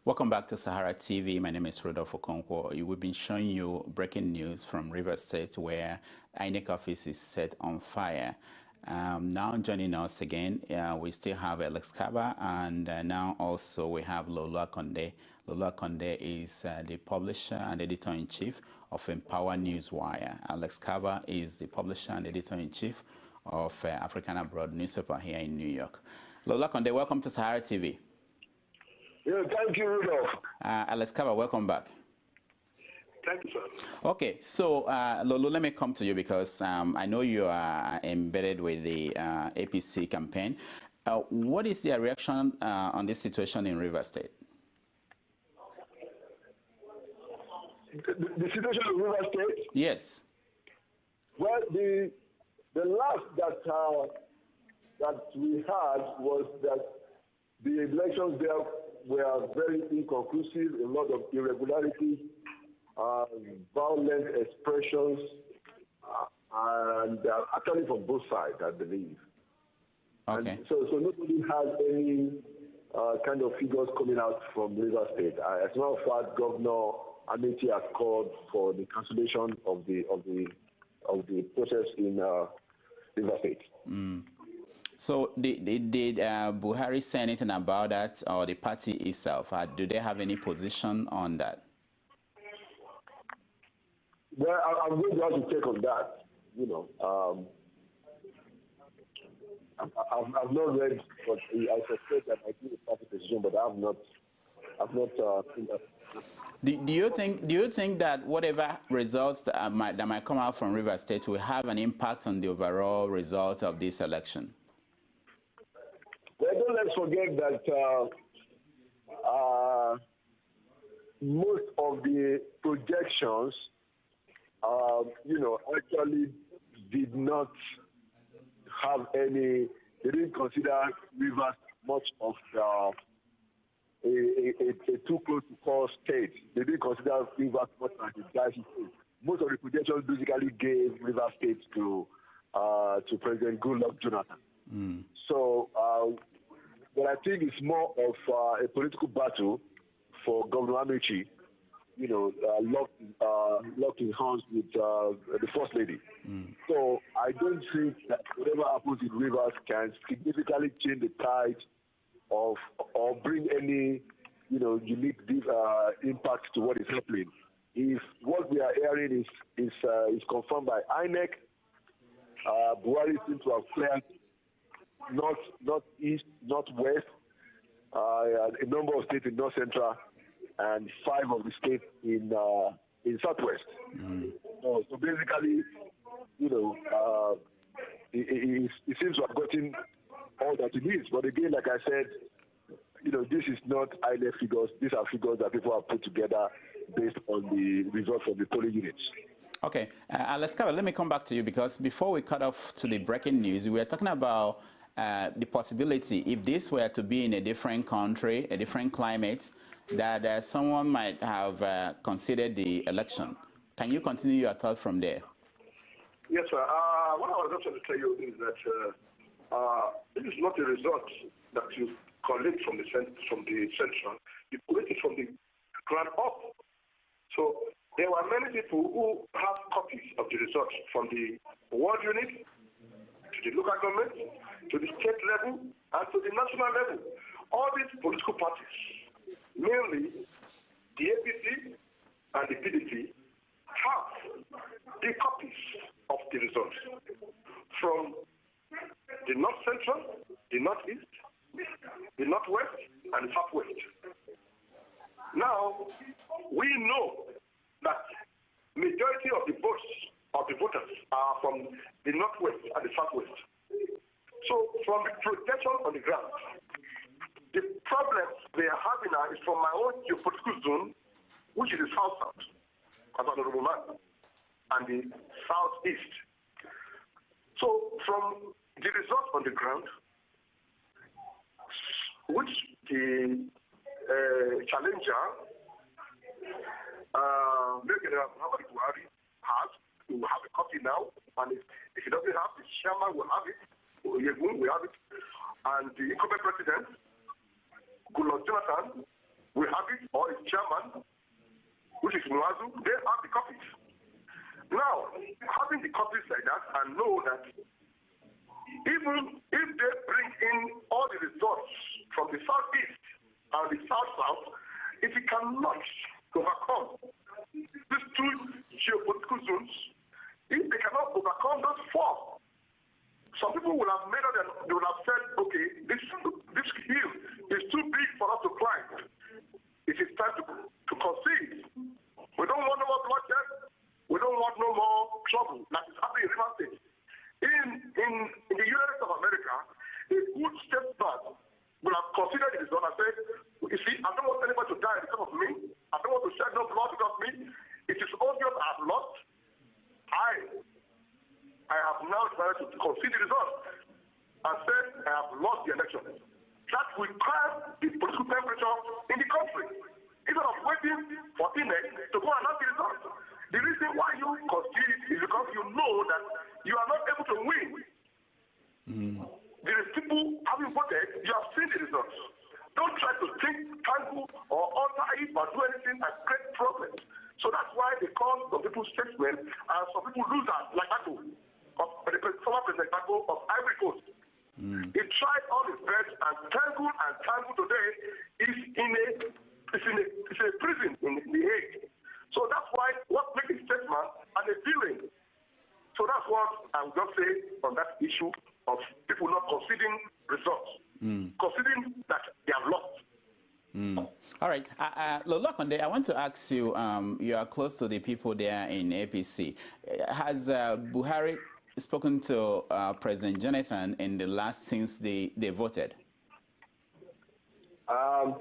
Welcome back to Sahara TV. My name is Rudolf Okonkwo. We've been showing you breaking news from Rivers State where INEC office is set on fire. Now joining us again, we still have Alex Kabba, and now also we have Laolu Akande. Laolu Akande is the publisher and editor-in-chief of Empower Newswire. Alex Kabba is the publisher and editor-in-chief of African Abroad newspaper here in New York. Laolu Akande, welcome to Sahara TV. Yeah, thank you, Rudolf. Alex Kabba, welcome back. Thank you, sir. Okay, so Laolu, let me come to you because I know you are embedded with the APC campaign. What is your reaction on this situation in Rivers State? The situation in Rivers State? Yes. Well, the last that we had was that the elections there were very inconclusive, a lot of irregularities, violent expressions, and actually from both sides, I believe. Okay. And so nobody has any kind of figures coming out from Rivers State. As a matter of fact, Governor Amity has called for the cancellation of the process in Rivers State. Mm. So did Buhari say anything about that, or the party itself? Do they have any position on that? Well, I'm going to have to take on that. You know, I've not read, but I suspect that I do a party position, but I've not seen that. Do you think that whatever results that might come out from Rivers State will have an impact on the overall result of this election? Well, don't let's forget that most of the projections, actually did not have any. They didn't consider Rivers much of a too close to call state. They didn't consider Rivers much as a dicey state. Most of the projections basically gave Rivers State to President Goodluck Jonathan. Mm. So, what I think is more of a political battle for Governor Amity, locked in hands with the First Lady. Mm. So I don't think that whatever happens in Rivers can significantly change the tide of or bring any, unique impact to what is happening. If what we are hearing is confirmed by INEC, Buhari seems to have cleared northeast, northwest, a number of states in north central, and 5 of the states in southwest. Mm. So basically, it seems to have gotten all that it needs. But again, like I said, this is not INEC figures. These are figures that people have put together based on the results of the polling units. Okay, Alex Kabba, let me come back to you because before we cut off to the breaking news, we were talking about the possibility, if this were to be in a different country, a different climate, that someone might have considered the election. Can you continue your thought from there? Yes, sir. What I was going to tell you is that this is not a result that you collect from the central. You collect it from the ground up. So there were many people who have copies of the results from the ward unit to the local government, to the state level, and to the national level. All these political parties, mainly the APC and the PDP, have the copies of the results from the North Central, the Northeast, the Northwest, and the Southwest. Now, we know that majority of the votes of the voters are from the Northwest and the Southwest. So, from the projection on the ground, the problems they are having now is from my own geopolitical zone, which is the South-South, as an honorable man, and the Southeast. So, from the results on the ground, which the challenger, Muhammad Buhari, has, we will have a copy now, and if he doesn't have, the chairman will have it, Yegun will have it, and the incumbent president, Goodluck Jonathan, will have it, Muazu, they have the copies. Now, having the copies like that, I know that even if they bring in all the results from the southeast and the south-south, if it cannot overcome these two geopolitical zones, if they cannot overcome those four, some people will have made up and they will have said, okay, this hill is too big for us to climb. It is time to concede. We don't want no more bloodshed. We don't want no more trouble like is happening in River State. In the United States of America, a good statesman will have considered it and said, you see, I don't want anybody to die because of me. I don't want to shed no blood because of me. It is obvious I have lost. I have now decided to concede the result and said I have lost the election. That will cause the political temperature in the country. Instead of waiting for INEC to go and announce the result. The reason why you concede is because you know that you are not able to win. There is people having voted, you have seen the results. Don't try to think, tangle, or alter it or do anything and create problems. So that's why they call some people statesmen and some people losers, like Bako, the former President Bako of Ivory Coast. He tried all his best and tangle today is in a prison in The Hague. So that's why what makes a statesman and a villain. So that's what I would just say on that issue of people not conceding results, considering that they have lost. All right. Laolu Akande, I want to ask you, you are close to the people there in APC. Has Buhari spoken to President Jonathan in the last since they voted? I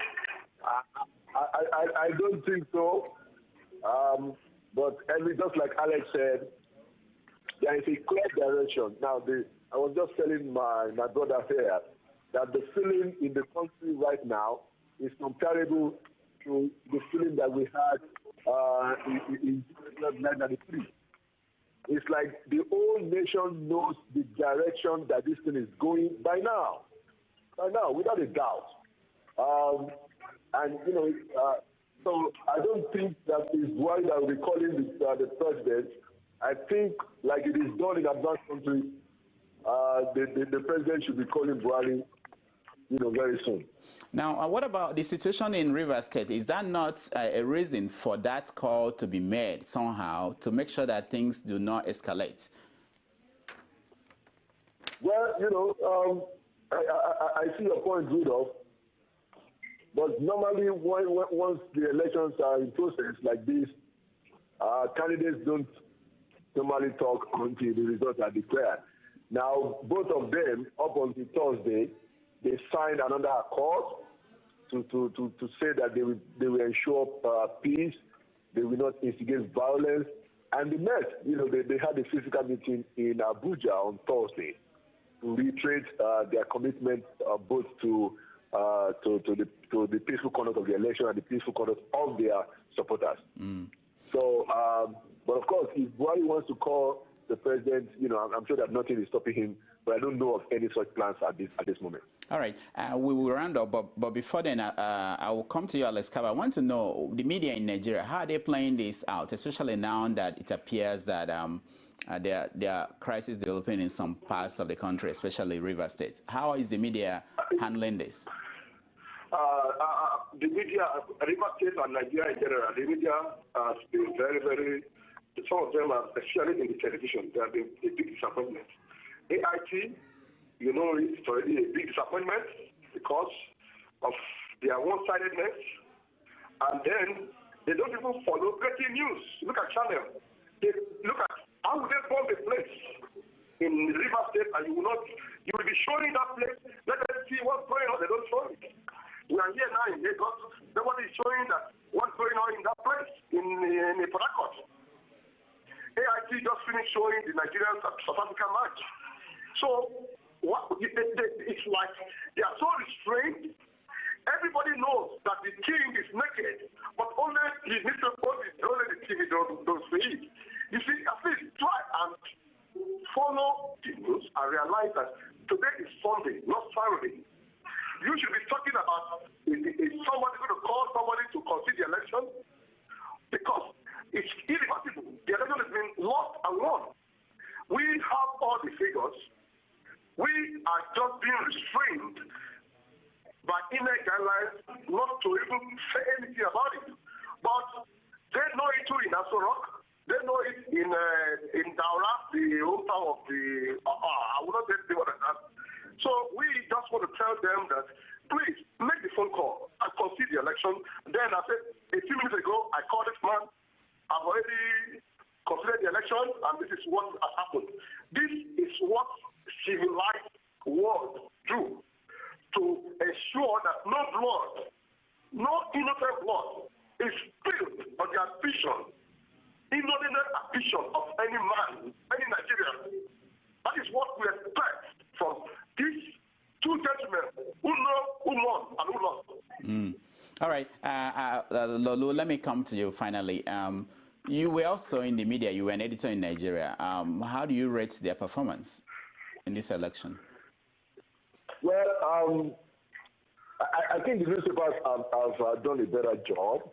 don't think so. But just like Alex said, there is a clear direction. Now, I was just telling my brother here that the feeling in the country right now is comparable to the feeling that we had in 1993. It's like the whole nation knows the direction that this thing is going by now, without a doubt. So I don't think that is why that we're calling the president. I think, like it is done in advanced countries, the president should be calling Buhari, very soon. Now, what about the situation in Rivers State? Is that not a reason for that call to be made somehow to make sure that things do not escalate? Well, I see your point, Rudolf. But normally, once the elections are in process like this, candidates don't normally talk until the results are declared. Now, both of them, up until Thursday, they signed another accord to say that they will ensure peace, they will not instigate violence, and they met. They had a physical meeting in Abuja on Thursday to reiterate their commitment both to the peaceful conduct of the election and the peaceful conduct of their supporters. So, but of course, if Buhari wants to call the president, I'm sure that nothing is stopping him, but I don't know of any such plans at this moment. All right, we will round up, but before then, I will come to you, Alex Kabba. I want to know, the media in Nigeria, how are they playing this out, especially now that it appears that there are crises developing in some parts of the country, especially Rivers State. How is the media handling this? The media, Rivers State and Nigeria in general, the media has been very, very, some of them are, especially in the television, they have been a big disappointment. AIT, it's already a big disappointment because of their one-sidedness. And then they don't even follow breaking news. Look at Channel. They look at how they bomb the place in Rivers State, and you will be showing that place. Let us see what's going on. They don't show it. We are here now in Lagos. Nobody is showing that what's going on in that place in Port Harcourt. AIT just finished showing the Nigerian South Africa match. So it's like they are so restrained. Everybody knows that the king is naked, but only he needs to put only the TV don't see it. You see, at least try and follow the news and realize that today is Sunday, not Saturday. You should be talking about is somebody going to call somebody to concede the election? Because irreversible. The election has been lost and won. We have all the figures. We are just being restrained by INEC guidelines not to even say anything about it. But they know it too in Aso Rock. They know it in Daura, the hometown of the. I will not say what that. So we just want to tell them that please make the phone call and concede the election. Then I said a few minutes ago, I called this man. I've already considered the election, and this is what has happened. This is what civilized world do to ensure that no blood, no innocent blood is spilled on the ambition, inordinate ambition of any man, any Nigerian. That is what we expect from these two gentlemen who know who won and who lost. All right, Laolu, let me come to you finally. You were also in the media. You were an editor in Nigeria. How do you rate their performance in this election? Well, I think the newspapers have done a better job.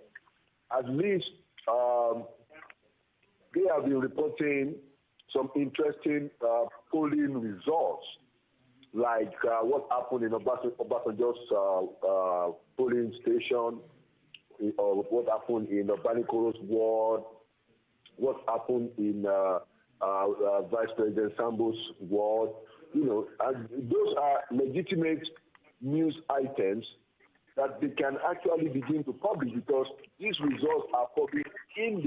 At least they have been reporting some interesting polling results, like what happened in Obasanjo's polling station, or what happened in Banikoro's ward, what happened in Vice President Sambo's ward. You know, and those are legitimate news items that they can actually begin to publish, because these results are published in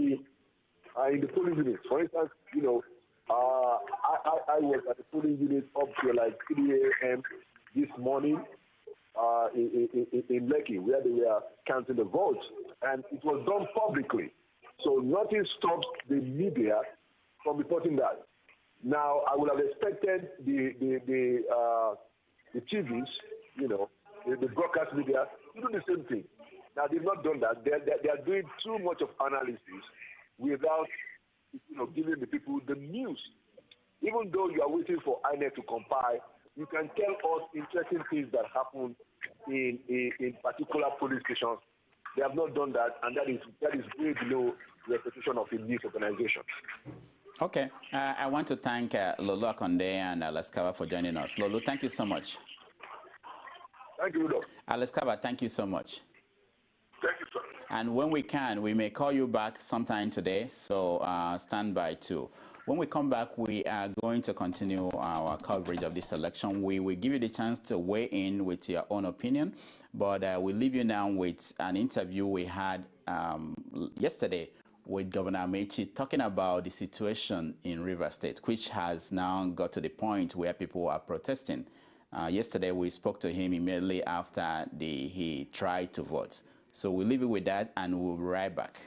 the polling units. For instance, you know, I was at the polling unit up to like 3 a.m. this morning in Lekki, where they were counting the votes, and it was done publicly. So nothing stops the media from reporting that. Now, I would have expected the TVs, you know, the broadcast media, to do the same thing. Now, they've not done that. They are doing too much of analysis without, you know, giving the people the news. Even though you are waiting for INEC to compile, you can tell us interesting things that happen in particular police stations. They have not done that, and that is way below the expectation of a news organization. Okay, I want to thank Laolu Akande and Alex Kabba for joining us. Laolu, thank you so much. Thank you, Rudolf. Alex Kabba, thank you so much. Thank you, sir. And when we can, we may call you back sometime today, so stand by too. When we come back, we are going to continue our coverage of this election. We will give you the chance to weigh in with your own opinion, but we'll leave you now with an interview we had yesterday with Governor Amechi talking about the situation in Rivers State, which has now got to the point where people are protesting. Yesterday, we spoke to him immediately after he tried to vote. So we'll leave you with that, and we'll be right back.